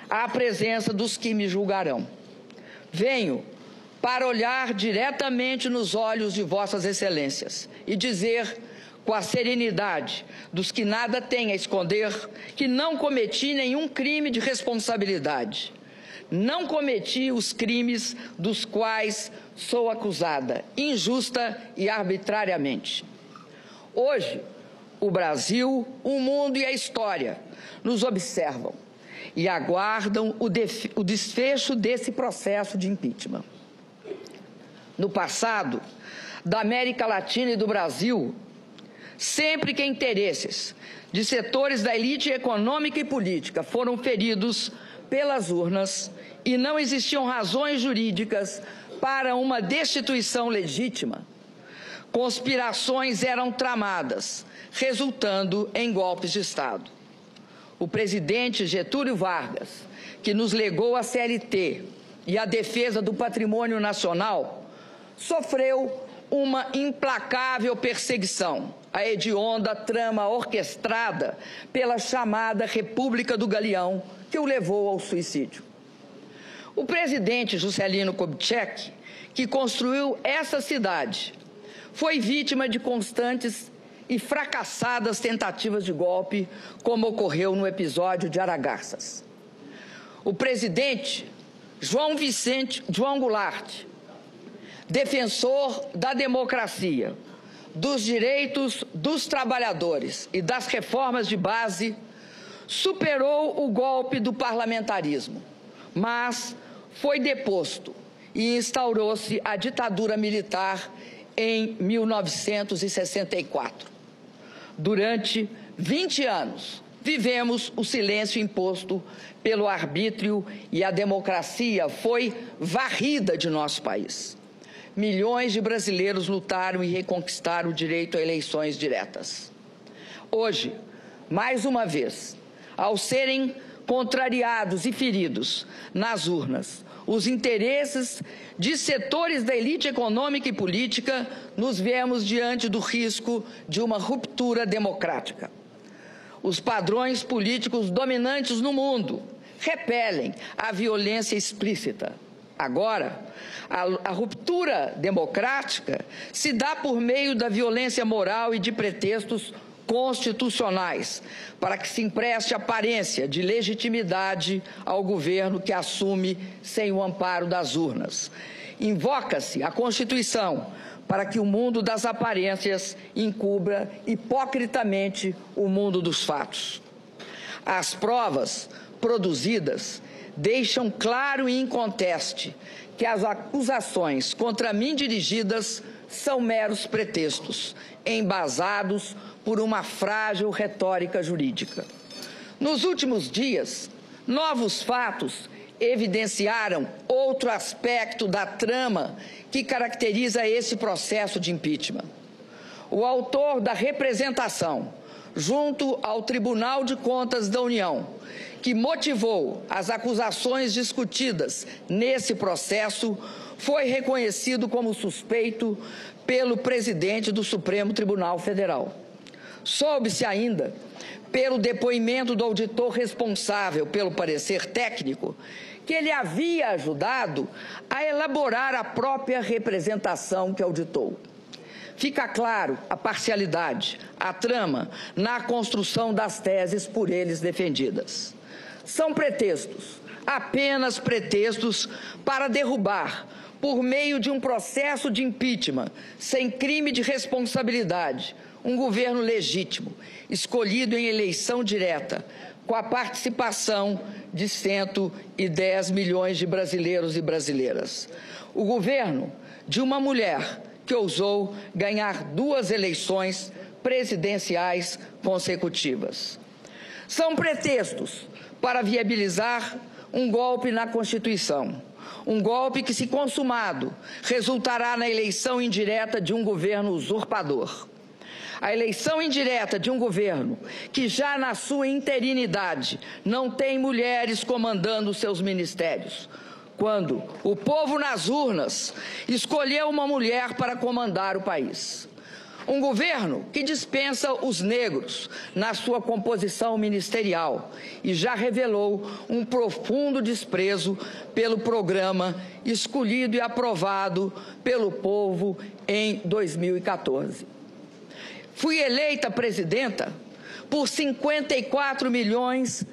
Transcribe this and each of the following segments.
à presença dos que me julgarão. Venho para olhar diretamente nos olhos de vossas excelências e dizer com a serenidade dos que nada têm a esconder que não cometi nenhum crime de responsabilidade. Não cometi os crimes dos quais sou acusada, injusta e arbitrariamente. Hoje, o Brasil, o mundo e a história nos observam e aguardam o desfecho desse processo de impeachment. No passado, da América Latina e do Brasil, sempre que interesses de setores da elite econômica e política foram feridos pelas urnas e não existiam razões jurídicas para uma destituição legítima, conspirações eram tramadas, resultando em golpes de Estado. O presidente Getúlio Vargas, que nos legou a CLT e a defesa do patrimônio nacional, sofreu uma implacável perseguição, a hedionda trama orquestrada pela chamada República do Galeão, que o levou ao suicídio. O presidente Juscelino Kubitschek, que construiu essa cidade, foi vítima de constantes e fracassadas tentativas de golpe, como ocorreu no episódio de Aragarças. O presidente João Goulart, defensor da democracia, dos direitos dos trabalhadores e das reformas de base, superou o golpe do parlamentarismo, mas foi deposto e instaurou-se a ditadura militar em 1964. Durante 20 anos, vivemos o silêncio imposto pelo arbítrio e a democracia foi varrida de nosso país. Milhões de brasileiros lutaram e reconquistaram o direito a eleições diretas. Hoje, mais uma vez, ao serem contrariados e feridos nas urnas os interesses de setores da elite econômica e política, nos vemos diante do risco de uma ruptura democrática. Os padrões políticos dominantes no mundo repelem a violência explícita. Agora, a ruptura democrática se dá por meio da violência moral e de pretextos constitucionais, para que se empreste aparência de legitimidade ao governo que assume sem o amparo das urnas. Invoca-se a Constituição para que o mundo das aparências encubra hipocritamente o mundo dos fatos. As provas produzidas deixam claro e inconteste que as acusações contra mim dirigidas são meros pretextos, embasados por uma frágil retórica jurídica. Nos últimos dias, novos fatos evidenciaram outro aspecto da trama que caracteriza esse processo de impeachment. O autor da representação, junto ao Tribunal de Contas da União, que motivou as acusações discutidas nesse processo, foi reconhecido como suspeito pelo presidente do Supremo Tribunal Federal. Soube-se ainda, pelo depoimento do auditor responsável pelo parecer técnico, que ele havia ajudado a elaborar a própria representação que auditou. Fica claro a parcialidade, a trama na construção das teses por eles defendidas. São pretextos, apenas pretextos para derrubar, por meio de um processo de impeachment, sem crime de responsabilidade, um governo legítimo, escolhido em eleição direta, com a participação de 110 milhões de brasileiros e brasileiras. O governo de uma mulher que ousou ganhar 2 eleições presidenciais consecutivas. São pretextos para viabilizar um golpe na Constituição. Um golpe que, se consumado, resultará na eleição indireta de um governo usurpador. A eleição indireta de um governo que, já na sua interinidade, não tem mulheres comandando seus ministérios, quando o povo nas urnas escolheu uma mulher para comandar o país. Um governo que dispensa os negros na sua composição ministerial e já revelou um profundo desprezo pelo programa escolhido e aprovado pelo povo em 2014. Fui eleita presidenta por 54 milhões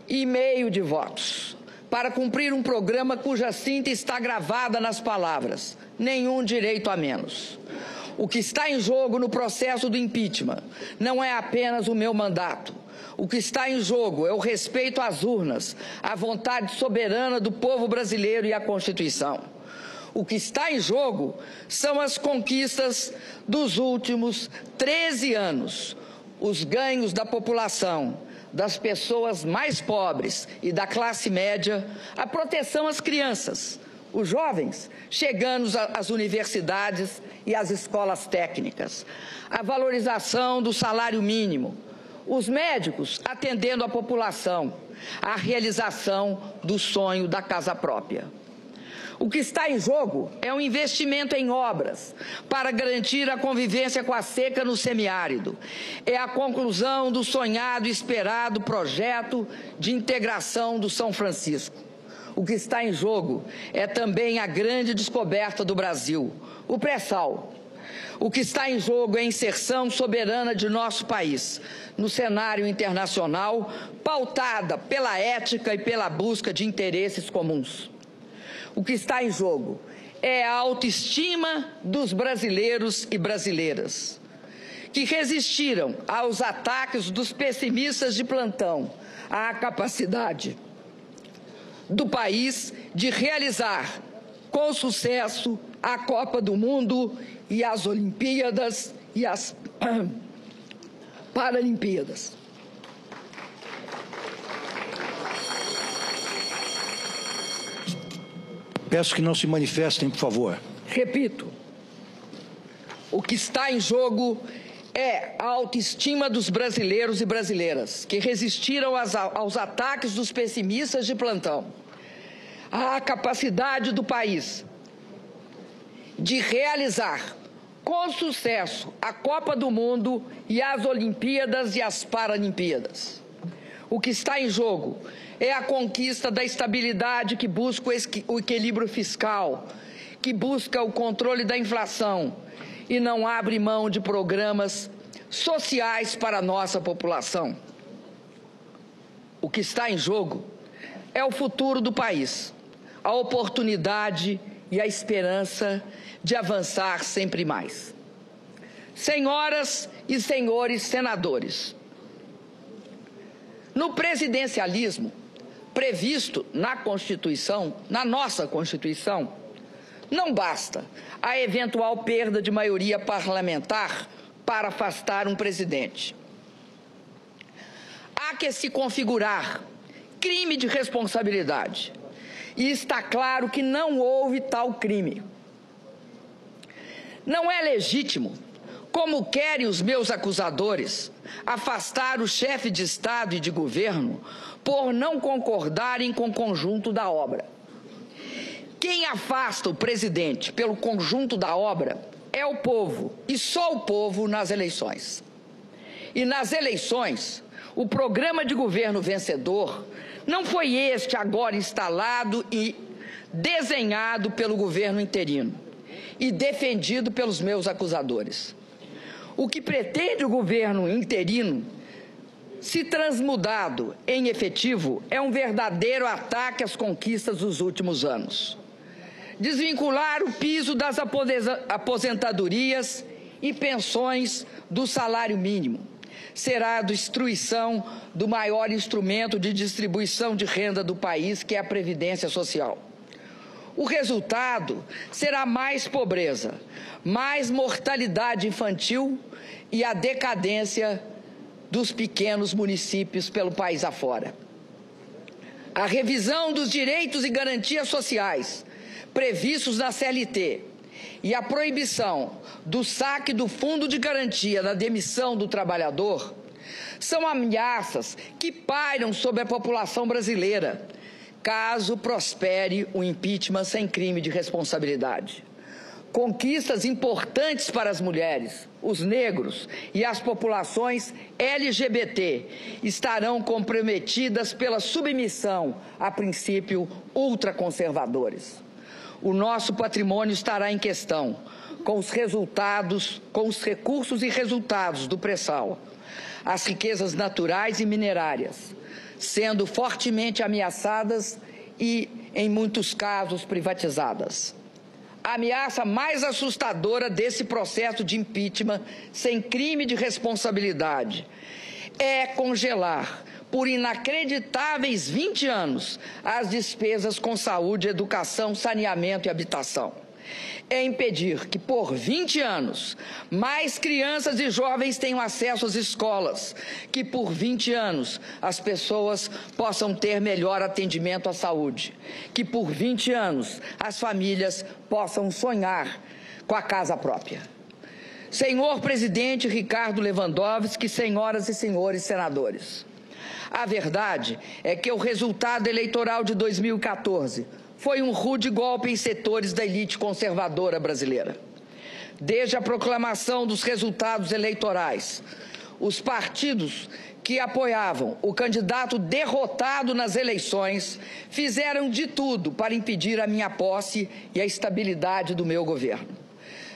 e meio de votos, para cumprir um programa cuja síntese está gravada nas palavras: nenhum direito a menos. O que está em jogo no processo do impeachment não é apenas o meu mandato. O que está em jogo é o respeito às urnas, à vontade soberana do povo brasileiro e à Constituição. O que está em jogo são as conquistas dos últimos 13 anos, os ganhos da população, das pessoas mais pobres e da classe média, a proteção às crianças, os jovens chegando às universidades e às escolas técnicas, a valorização do salário mínimo, os médicos atendendo a população, a realização do sonho da casa própria. O que está em jogo é um investimento em obras para garantir a convivência com a seca no semiárido. É a conclusão do sonhado e esperado projeto de integração do São Francisco. O que está em jogo é também a grande descoberta do Brasil, o pré-sal. O que está em jogo é a inserção soberana de nosso país no cenário internacional, pautada pela ética e pela busca de interesses comuns. O que está em jogo é a autoestima dos brasileiros e brasileiras, que resistiram aos ataques dos pessimistas de plantão, à capacidade do país de realizar com sucesso a Copa do Mundo e as Olimpíadas e as Paralimpíadas. Peço que não se manifestem, por favor. Repito, o que está em jogo é a autoestima dos brasileiros e brasileiras, que resistiram aos ataques dos pessimistas de plantão, a capacidade do país de realizar com sucesso a Copa do Mundo e as Olimpíadas e as Paralimpíadas. O que está em jogo é a conquista da estabilidade que busca o equilíbrio fiscal, que busca o controle da inflação e não abre mão de programas sociais para a nossa população. O que está em jogo é o futuro do país, a oportunidade e a esperança de avançar sempre mais. Senhoras e senhores senadores, no presidencialismo previsto na Constituição, na nossa Constituição, não basta a eventual perda de maioria parlamentar para afastar um presidente. Há que se configurar crime de responsabilidade. E está claro que não houve tal crime. Não é legítimo, como querem os meus acusadores, afastar o chefe de Estado e de governo por não concordarem com o conjunto da obra. Quem afasta o presidente pelo conjunto da obra é o povo, e só o povo nas eleições. E nas eleições, o programa de governo vencedor não foi este agora instalado e desenhado pelo governo interino e defendido pelos meus acusadores. O que pretende o governo interino, se transmudado em efetivo, é um verdadeiro ataque às conquistas dos últimos anos. Desvincular o piso das aposentadorias e pensões do salário mínimo será a destruição do maior instrumento de distribuição de renda do país, que é a Previdência Social. O resultado será mais pobreza, mais mortalidade infantil e a decadência dos pequenos municípios pelo país afora. A revisão dos direitos e garantias sociais previstos na CLT e a proibição do saque do fundo de garantia na demissão do trabalhador são ameaças que pairam sobre a população brasileira, caso prospere o impeachment sem crime de responsabilidade. Conquistas importantes para as mulheres, os negros e as populações LGBT estarão comprometidas pela submissão a princípios ultraconservadores. O nosso patrimônio estará em questão, com os recursos e resultados do pré-sal, as riquezas naturais e minerárias, sendo fortemente ameaçadas e, em muitos casos, privatizadas. A ameaça mais assustadora desse processo de impeachment sem crime de responsabilidade é congelar, por inacreditáveis 20 anos, as despesas com saúde, educação, saneamento e habitação. É impedir que, por 20 anos, mais crianças e jovens tenham acesso às escolas, que, por 20 anos, as pessoas possam ter melhor atendimento à saúde, que, por 20 anos, as famílias possam sonhar com a casa própria. Senhor presidente Ricardo Lewandowski, senhoras e senhores senadores, a verdade é que o resultado eleitoral de 2014 foi um rude golpe em setores da elite conservadora brasileira. Desde a proclamação dos resultados eleitorais, os partidos que apoiavam o candidato derrotado nas eleições fizeram de tudo para impedir a minha posse e a estabilidade do meu governo.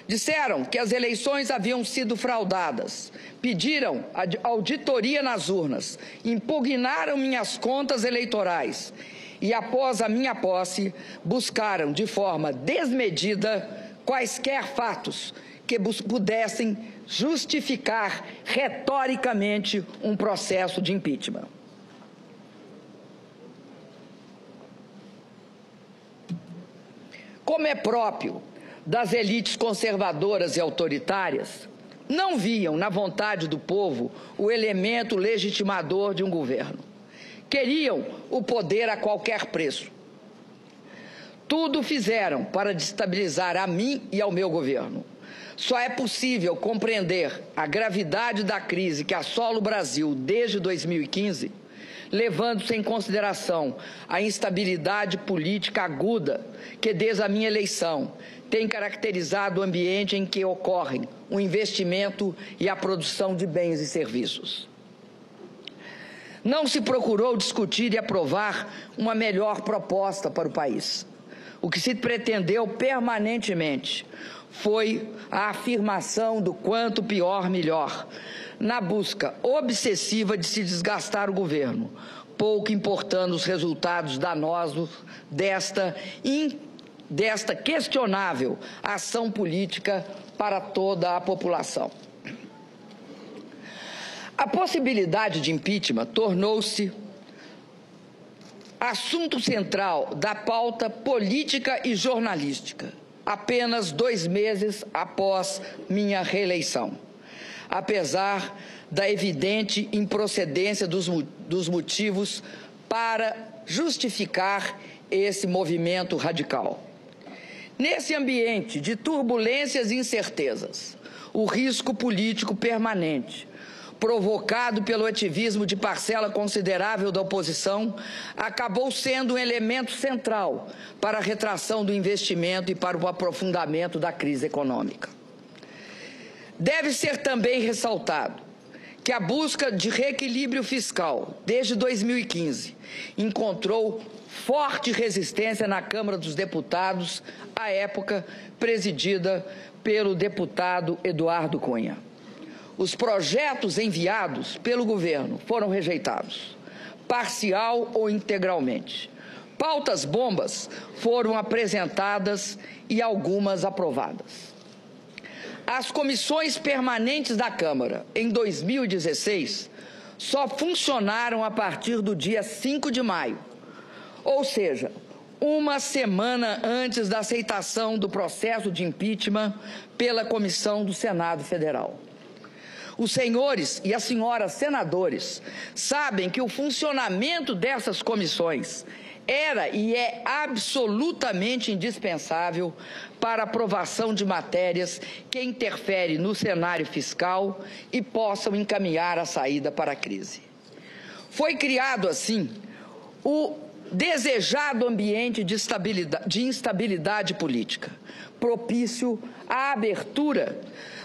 Disseram que as eleições haviam sido fraudadas, pediram auditoria nas urnas, impugnaram minhas contas eleitorais e, após a minha posse, buscaram de forma desmedida quaisquer fatos que pudessem justificar retoricamente um processo de impeachment. Como é próprio das elites conservadoras e autoritárias, não viam na vontade do povo o elemento legitimador de um governo. Queriam o poder a qualquer preço. Tudo fizeram para destabilizar a mim e ao meu governo. Só é possível compreender a gravidade da crise que assola o Brasil desde 2015, levando-se em consideração a instabilidade política aguda que, desde a minha eleição, tem caracterizado o ambiente em que ocorrem o investimento e a produção de bens e serviços. Não se procurou discutir e aprovar uma melhor proposta para o país. O que se pretendeu permanentemente foi a afirmação do quanto pior, melhor, na busca obsessiva de se desgastar o governo, pouco importando os resultados danosos desta questionável ação política para toda a população. A possibilidade de impeachment tornou-se assunto central da pauta política e jornalística, apenas 2 meses após minha reeleição, apesar da evidente improcedência dos motivos para justificar esse movimento radical. Nesse ambiente de turbulências e incertezas, o risco político permanente, provocado pelo ativismo de parcela considerável da oposição, acabou sendo um elemento central para a retração do investimento e para o aprofundamento da crise econômica. Deve ser também ressaltado que a busca de reequilíbrio fiscal, desde 2015, encontrou forte resistência na Câmara dos Deputados, à época presidida pelo deputado Eduardo Cunha. Os projetos enviados pelo governo foram rejeitados, parcial ou integralmente. Pautas bombas foram apresentadas e algumas aprovadas. As comissões permanentes da Câmara, em 2016, só funcionaram a partir do dia 5 de maio, ou seja, uma semana antes da aceitação do processo de impeachment pela Comissão do Senado Federal. Os senhores e as senhoras senadores sabem que o funcionamento dessas comissões era e é absolutamente indispensável para a aprovação de matérias que interferem no cenário fiscal e possam encaminhar a saída para a crise. Foi criado, assim, o desejado ambiente de instabilidade política, propício à abertura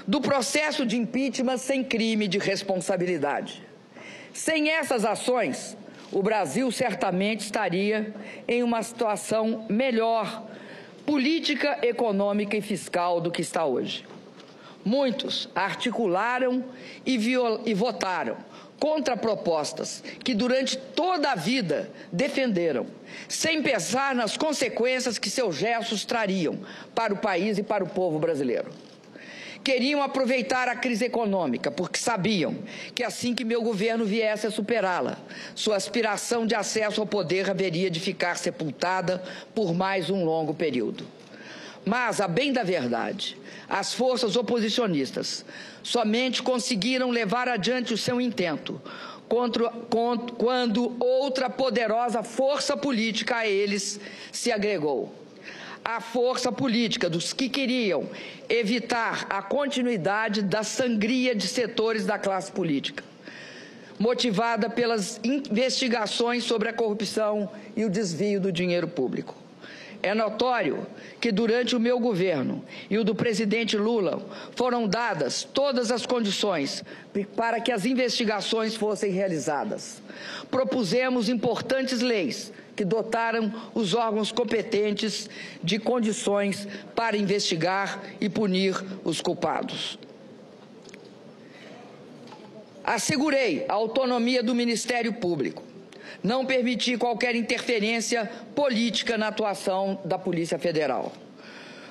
do processo de impeachment sem crime de responsabilidade. Sem essas ações, o Brasil certamente estaria em uma situação melhor, política, econômica e fiscal do que está hoje. Muitos articularam e votaram contra propostas que durante toda a vida defenderam, sem pensar nas consequências que seus gestos trariam para o país e para o povo brasileiro. Queriam aproveitar a crise econômica, porque sabiam que assim que meu governo viesse a superá-la, sua aspiração de acesso ao poder haveria de ficar sepultada por mais um longo período. Mas, a bem da verdade, as forças oposicionistas somente conseguiram levar adiante o seu intento quando outra poderosa força política a eles se agregou. A força política dos que queriam evitar a continuidade da sangria de setores da classe política, motivada pelas investigações sobre a corrupção e o desvio do dinheiro público. É notório que durante o meu governo e o do presidente Lula foram dadas todas as condições para que as investigações fossem realizadas. Propusemos importantes leis que dotaram os órgãos competentes de condições para investigar e punir os culpados. Assegurei a autonomia do Ministério Público. Não permiti qualquer interferência política na atuação da Polícia Federal.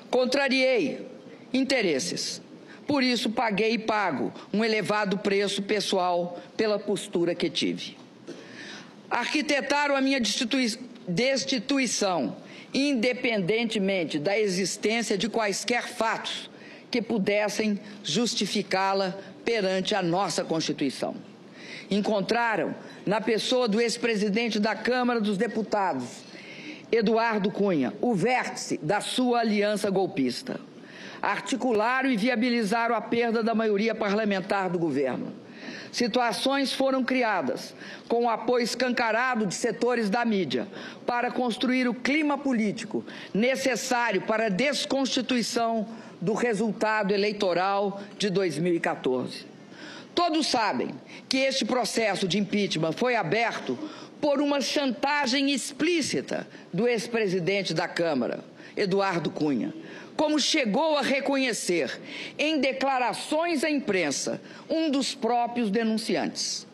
Contrariei interesses. Por isso, paguei e pago um elevado preço pessoal pela postura que tive. Arquitetaram a minha destituição, independentemente da existência de quaisquer fatos que pudessem justificá-la perante a nossa Constituição. Encontraram na pessoa do ex-presidente da Câmara dos Deputados, Eduardo Cunha, o vértice da sua aliança golpista. Articularam e viabilizaram a perda da maioria parlamentar do governo. Situações foram criadas com o apoio escancarado de setores da mídia para construir o clima político necessário para a desconstituição do resultado eleitoral de 2014. Todos sabem que este processo de impeachment foi aberto por uma chantagem explícita do ex-presidente da Câmara, Eduardo Cunha, como chegou a reconhecer em declarações à imprensa um dos próprios denunciantes.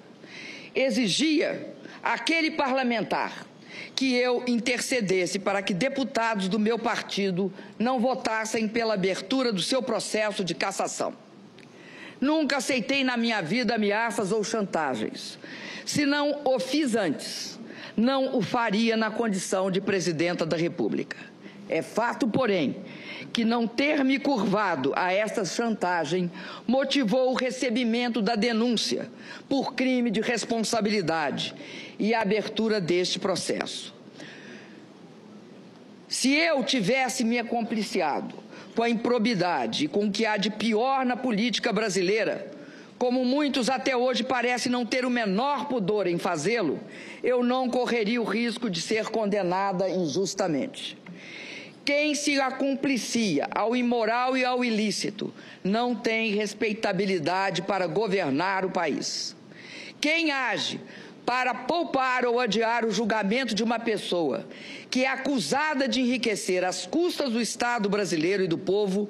Exigia aquele parlamentar que eu intercedesse para que deputados do meu partido não votassem pela abertura do seu processo de cassação. Nunca aceitei na minha vida ameaças ou chantagens. Se não o fiz antes, não o faria na condição de presidenta da República. É fato, porém, que não ter me curvado a esta chantagem motivou o recebimento da denúncia por crime de responsabilidade e a abertura deste processo. Se eu tivesse me acompliciado com a improbidade e com o que há de pior na política brasileira, como muitos até hoje parecem não ter o menor pudor em fazê-lo, eu não correria o risco de ser condenada injustamente. Quem se acumplicia ao imoral e ao ilícito não tem respeitabilidade para governar o país. Quem age para poupar ou adiar o julgamento de uma pessoa que é acusada de enriquecer às custas do Estado brasileiro e do povo,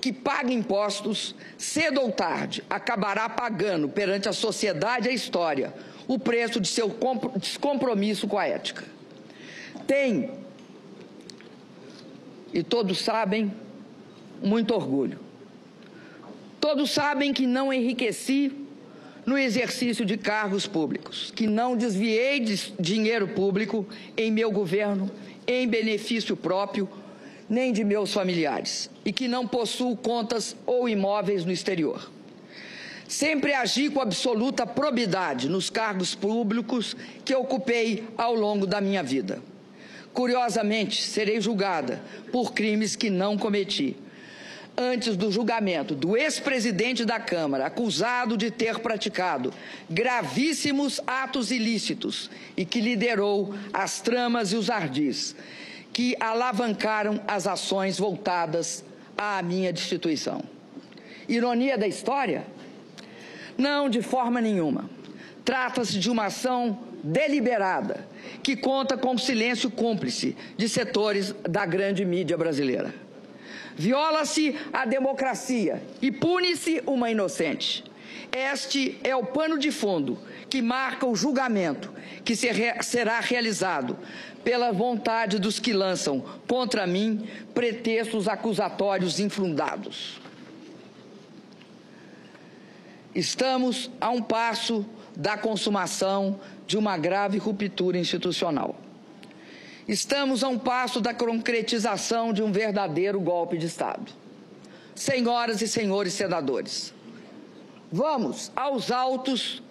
que paga impostos, cedo ou tarde, acabará pagando perante a sociedade e a história o preço de seu descompromisso com a ética. Tem, e todos sabem, muito orgulho. Todos sabem que não enriqueci no exercício de cargos públicos, que não desviei de dinheiro público em meu governo, em benefício próprio, nem de meus familiares, e que não possuo contas ou imóveis no exterior. Sempre agi com absoluta probidade nos cargos públicos que ocupei ao longo da minha vida. Curiosamente, serei julgada por crimes que não cometi. antes do julgamento do ex-presidente da Câmara, acusado de ter praticado gravíssimos atos ilícitos e que liderou as tramas e os ardis que alavancaram as ações voltadas à minha destituição. Ironia da história? Não, de forma nenhuma. Trata-se de uma ação deliberada que conta com o silêncio cúmplice de setores da grande mídia brasileira. Viola-se a democracia e pune-se uma inocente. Este é o pano de fundo que marca o julgamento que será realizado pela vontade dos que lançam contra mim pretextos acusatórios infundados. Estamos a um passo da consumação de uma grave ruptura institucional. Estamos a um passo da concretização de um verdadeiro golpe de Estado. Senhoras e senhores senadores, vamos aos autos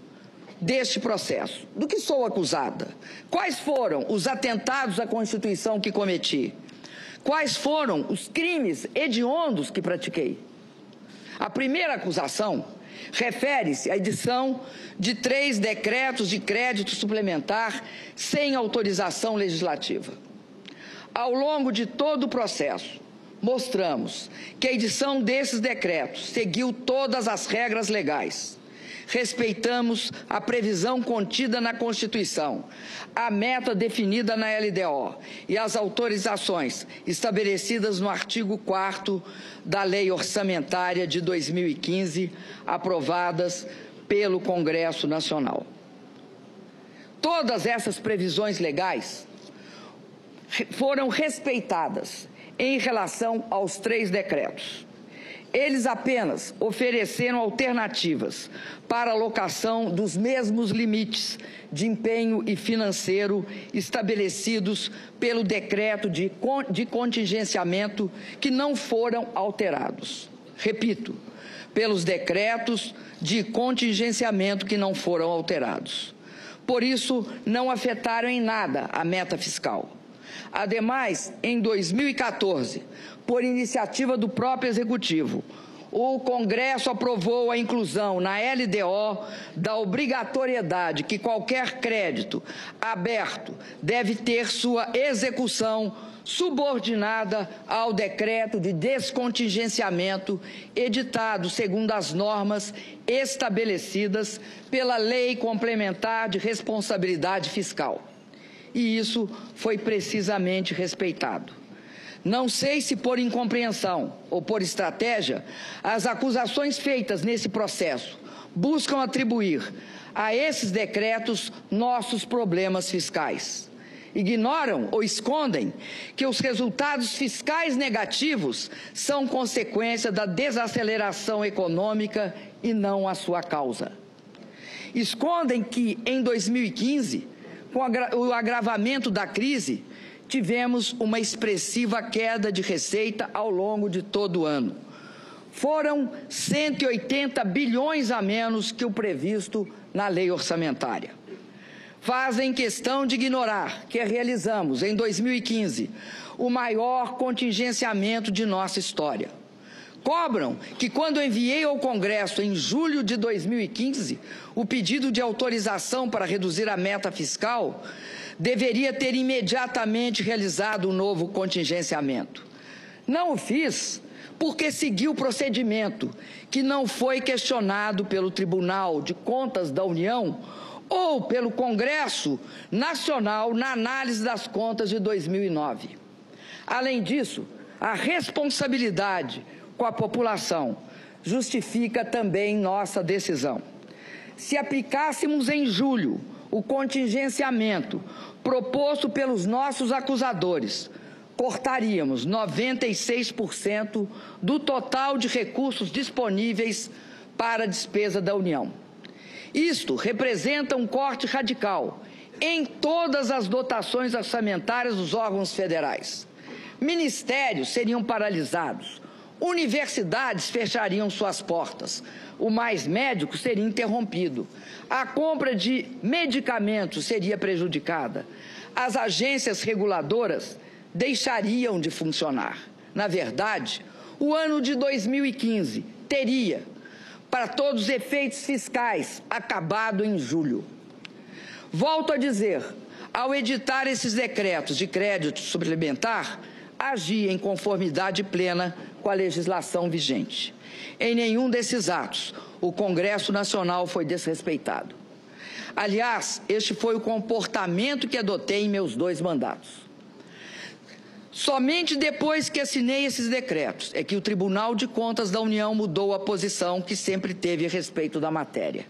deste processo. Do que sou acusada? Quais foram os atentados à Constituição que cometi? Quais foram os crimes hediondos que pratiquei? A primeira acusação refere-se à edição de 3 decretos de crédito suplementar sem autorização legislativa. Ao longo de todo o processo, mostramos que a edição desses decretos seguiu todas as regras legais. Respeitamos a previsão contida na Constituição, a meta definida na LDO e as autorizações estabelecidas no artigo 4º da Lei Orçamentária de 2015, aprovadas pelo Congresso Nacional. Todas essas previsões legais foram respeitadas em relação aos 3 decretos. Eles apenas ofereceram alternativas para a alocação dos mesmos limites de empenho e financeiro estabelecidos pelo decreto de contingenciamento que não foram alterados. Repito, pelos decretos de contingenciamento que não foram alterados. Por isso, não afetaram em nada a meta fiscal. Ademais, em 2014, por iniciativa do próprio Executivo, o Congresso aprovou a inclusão na LDO da obrigatoriedade que qualquer crédito aberto deve ter sua execução subordinada ao decreto de descontingenciamento editado segundo as normas estabelecidas pela Lei Complementar de Responsabilidade Fiscal. E isso foi precisamente respeitado. Não sei se por incompreensão ou por estratégia, as acusações feitas nesse processo buscam atribuir a esses decretos nossos problemas fiscais. Ignoram ou escondem que os resultados fiscais negativos são consequência da desaceleração econômica e não a sua causa. Escondem que, em 2015, com o agravamento da crise, tivemos uma expressiva queda de receita ao longo de todo o ano. Foram 180 bilhões a menos que o previsto na lei orçamentária. Fazem questão de ignorar que realizamos, em 2015, o maior contingenciamento de nossa história. Cobram que, quando enviei ao Congresso, em julho de 2015, o pedido de autorização para reduzir a meta fiscal, deveria ter imediatamente realizado um novo contingenciamento. Não o fiz porque segui o procedimento que não foi questionado pelo Tribunal de Contas da União ou pelo Congresso Nacional na análise das contas de 2009. Além disso, a responsabilidade com a população justifica também nossa decisão. Se aplicássemos em julho o contingenciamento proposto pelos nossos acusadores, cortaríamos 96% do total de recursos disponíveis para a despesa da União. Isto representa um corte radical em todas as dotações orçamentárias dos órgãos federais. Ministérios seriam paralisados, universidades fechariam suas portas, o Mais Médico seria interrompido, a compra de medicamentos seria prejudicada, as agências reguladoras deixariam de funcionar. Na verdade, O ano de 2015 teria, para todos os efeitos fiscais, acabado em julho. Volto a dizer, ao editar esses decretos de crédito suplementar, agi em conformidade plena com a legislação vigente. Em nenhum desses atos, o Congresso Nacional foi desrespeitado. Aliás, este foi o comportamento que adotei em meus 2 mandatos. Somente depois que assinei esses decretos é que o Tribunal de Contas da União mudou a posição que sempre teve a respeito da matéria.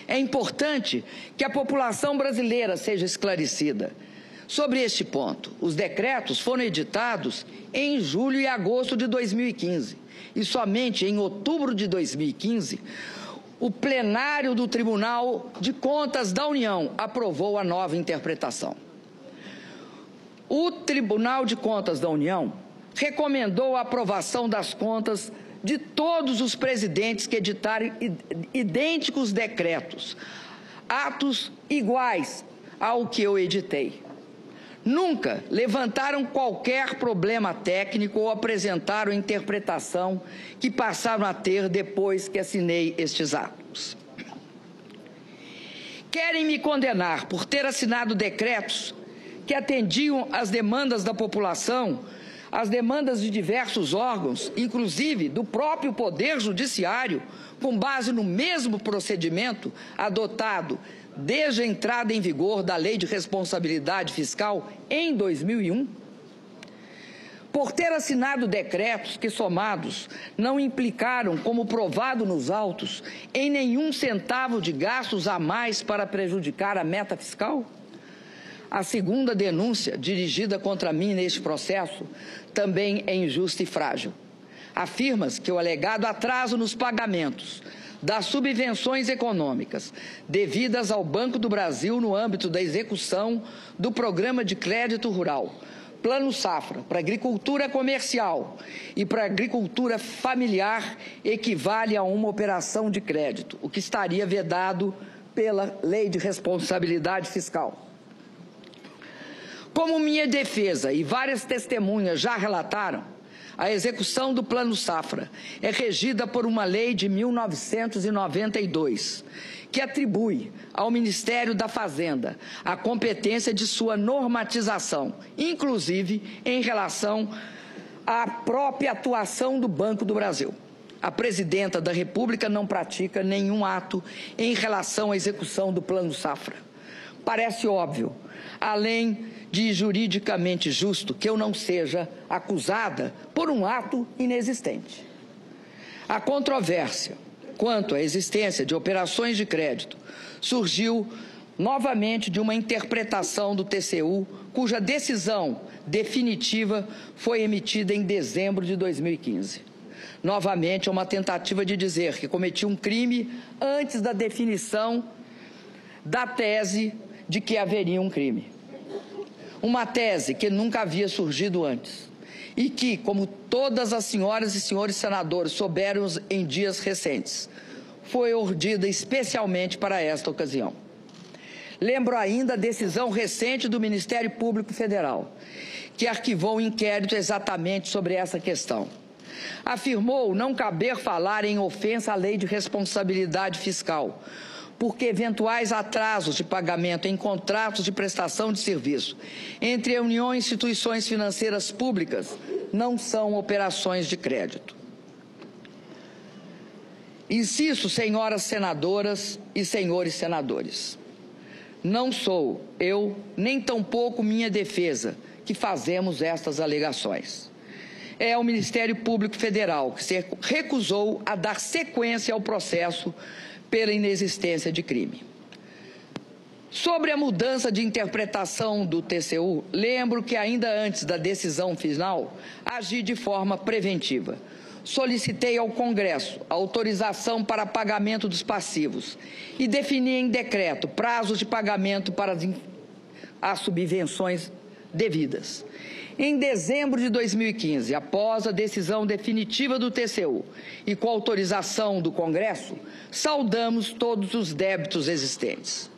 É importante que a população brasileira seja esclarecida sobre este ponto. Os decretos foram editados em julho e agosto de 2015 e somente em outubro de 2015 o plenário do Tribunal de Contas da União aprovou a nova interpretação. O Tribunal de Contas da União recomendou a aprovação das contas de todos os presidentes que editarem idênticos decretos, atos iguais ao que eu editei. Nunca levantaram qualquer problema técnico ou apresentaram interpretação que passaram a ter depois que assinei estes atos. Querem me condenar por ter assinado decretos que atendiam às demandas da população, às demandas de diversos órgãos, inclusive do próprio Poder Judiciário, com base no mesmo procedimento adotado desde a entrada em vigor da Lei de Responsabilidade Fiscal em 2001? Por ter assinado decretos que, somados, não implicaram, como provado nos autos, em nenhum centavo de gastos a mais para prejudicar a meta fiscal? A segunda denúncia dirigida contra mim neste processo também é injusta e frágil. Afirma-se que o alegado atraso nos pagamentos das subvenções econômicas devidas ao Banco do Brasil no âmbito da execução do Programa de Crédito Rural, Plano Safra, para agricultura comercial e para agricultura familiar equivale a uma operação de crédito, o que estaria vedado pela Lei de Responsabilidade Fiscal. Como minha defesa e várias testemunhas já relataram, a execução do Plano Safra é regida por uma lei de 1992, que atribui ao Ministério da Fazenda a competência de sua normatização, inclusive em relação à própria atuação do Banco do Brasil. A Presidenta da República não pratica nenhum ato em relação à execução do Plano Safra. Parece óbvio, além de juridicamente justo, que eu não seja acusada por um ato inexistente. A controvérsia quanto à existência de operações de crédito surgiu novamente de uma interpretação do TCU, cuja decisão definitiva foi emitida em dezembro de 2015. Novamente, é uma tentativa de dizer que cometi um crime antes da definição da tese de que haveria um crime. Uma tese que nunca havia surgido antes e que, como todas as senhoras e senhores senadores souberam em dias recentes, foi urdida especialmente para esta ocasião. Lembro ainda a decisão recente do Ministério Público Federal, que arquivou um inquérito exatamente sobre essa questão. Afirmou não caber falar em ofensa à Lei de Responsabilidade Fiscal, porque eventuais atrasos de pagamento em contratos de prestação de serviço entre a União e instituições financeiras públicas não são operações de crédito. Insisto, senhoras senadoras e senhores senadores, não sou eu, nem tampouco minha defesa, que fazemos estas alegações. É o Ministério Público Federal que se recusou a dar sequência ao processo pela inexistência de crime. Sobre a mudança de interpretação do TCU, lembro que ainda antes da decisão final, agi de forma preventiva. Solicitei ao Congresso a autorização para pagamento dos passivos e defini em decreto prazos de pagamento para as subvenções devidas. Em dezembro de 2015, após a decisão definitiva do TCU e com autorização do Congresso, saldamos todos os débitos existentes.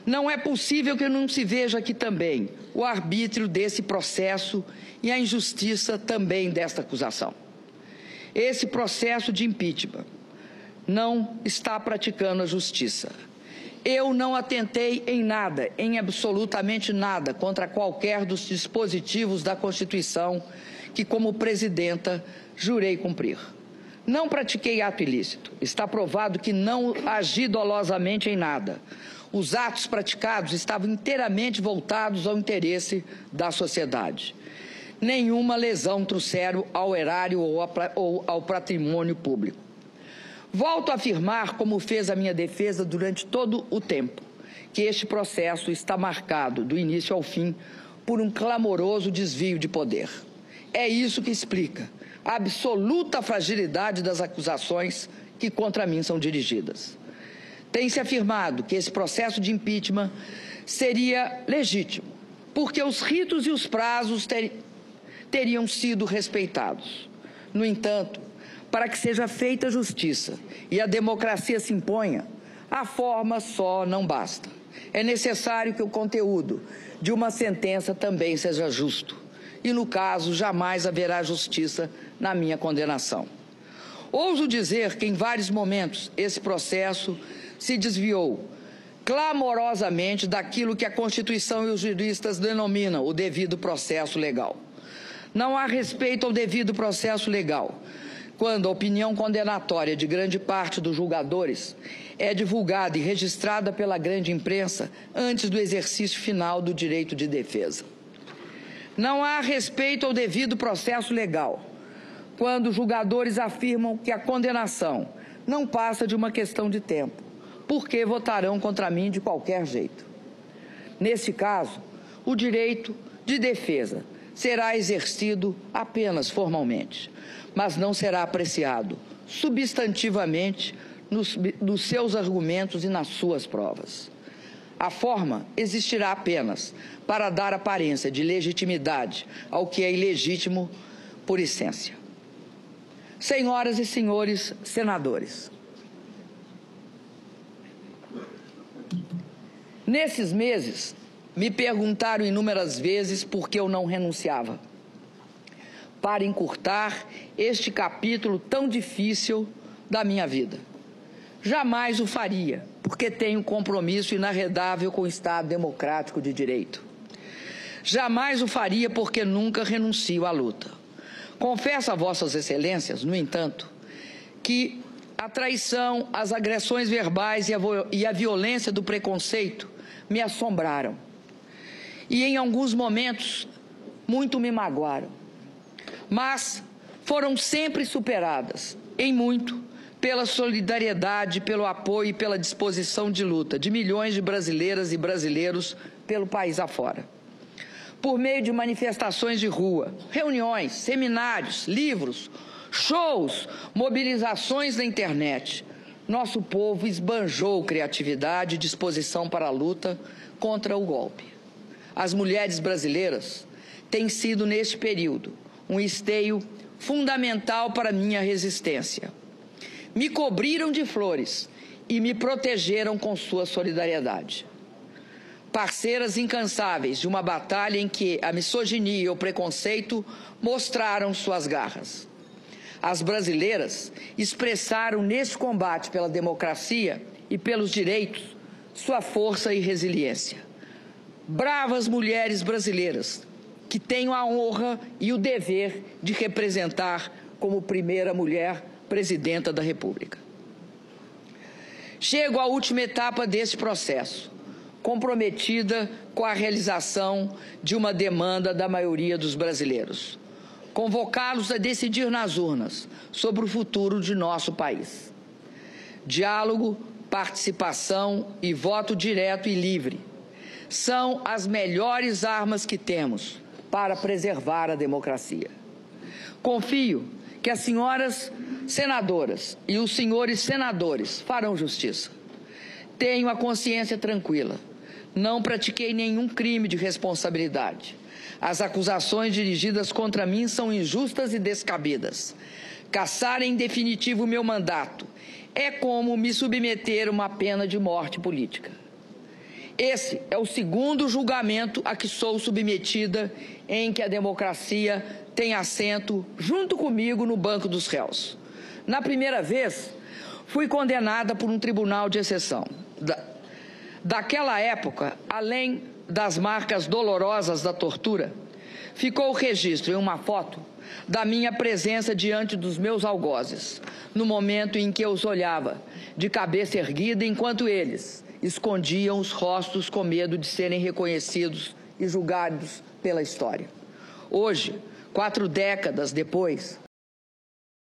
Não é possível que não se veja aqui também o arbítrio desse processo e a injustiça também desta acusação. esse processo de impeachment não está praticando a justiça. Eu não atentei em nada, em absolutamente nada, contra qualquer dos dispositivos da Constituição que, como presidenta, jurei cumprir. Não pratiquei ato ilícito. Está provado que não agi dolosamente em nada. Os atos praticados estavam inteiramente voltados ao interesse da sociedade. Nenhuma lesão trouxeram ao erário ou ao patrimônio público. Volto a afirmar, como fez a minha defesa durante todo o tempo, que este processo está marcado, do início ao fim, por um clamoroso desvio de poder. É isso que explica a absoluta fragilidade das acusações que contra mim são dirigidas. Tem-se afirmado que esse processo de impeachment seria legítimo, porque os ritos e os prazos teriam sido respeitados. No entanto, para que seja feita justiça e a democracia se imponha, a forma só não basta. É necessário que o conteúdo de uma sentença também seja justo. E, no caso, jamais haverá justiça na minha condenação. Ouso dizer que, em vários momentos, esse processo se desviou clamorosamente daquilo que a Constituição e os juristas denominam o devido processo legal. Não há respeito ao devido processo legal quando a opinião condenatória de grande parte dos julgadores é divulgada e registrada pela grande imprensa antes do exercício final do direito de defesa. Não há respeito ao devido processo legal quando os julgadores afirmam que a condenação não passa de uma questão de tempo, porque votarão contra mim de qualquer jeito. Nesse caso, o direito de defesa será exercido apenas formalmente, mas não será apreciado substantivamente nos seus argumentos e nas suas provas. A forma existirá apenas para dar aparência de legitimidade ao que é ilegítimo por essência. Senhoras e senhores senadores, nesses meses, me perguntaram inúmeras vezes por que eu não renunciava, para encurtar este capítulo tão difícil da minha vida. Jamais o faria, porque tenho compromisso inarredável com o Estado democrático de direito. Jamais o faria porque nunca renuncio à luta. Confesso a vossas excelências, no entanto, que a traição, as agressões verbais e a violência do preconceito me assombraram. E em alguns momentos, muito me magoaram. Mas foram sempre superadas, em muito, pela solidariedade, pelo apoio e pela disposição de luta de milhões de brasileiras e brasileiros pelo país afora. Por meio de manifestações de rua, reuniões, seminários, livros, shows, mobilizações na internet, nosso povo esbanjou criatividade e disposição para a luta contra o golpe. As mulheres brasileiras têm sido, neste período, um esteio fundamental para minha resistência. Me cobriram de flores e me protegeram com sua solidariedade. Parceiras incansáveis de uma batalha em que a misoginia e o preconceito mostraram suas garras. As brasileiras expressaram neste combate pela democracia e pelos direitos sua força e resiliência. Bravas mulheres brasileiras que tenho a honra e o dever de representar como primeira mulher presidenta da República. Chego à última etapa deste processo, comprometida com a realização de uma demanda da maioria dos brasileiros, convocá-los a decidir nas urnas sobre o futuro de nosso país. Diálogo, participação e voto direto e livre são as melhores armas que temos para preservar a democracia. Confio que as senhoras senadoras e os senhores senadores farão justiça. Tenho a consciência tranquila. Não pratiquei nenhum crime de responsabilidade. As acusações dirigidas contra mim são injustas e descabidas. Cassar em definitivo o meu mandato é como me submeter a uma pena de morte política. Esse é o segundo julgamento a que sou submetida em que a democracia tem assento junto comigo no banco dos réus. Na primeira vez, fui condenada por um tribunal de exceção. Daquela época, além das marcas dolorosas da tortura, ficou o registro em uma foto da minha presença diante dos meus algozes, no momento em que eu os olhava, de cabeça erguida, enquanto eles escondiam os rostos com medo de serem reconhecidos e julgados pela história. Hoje, 4 décadas depois,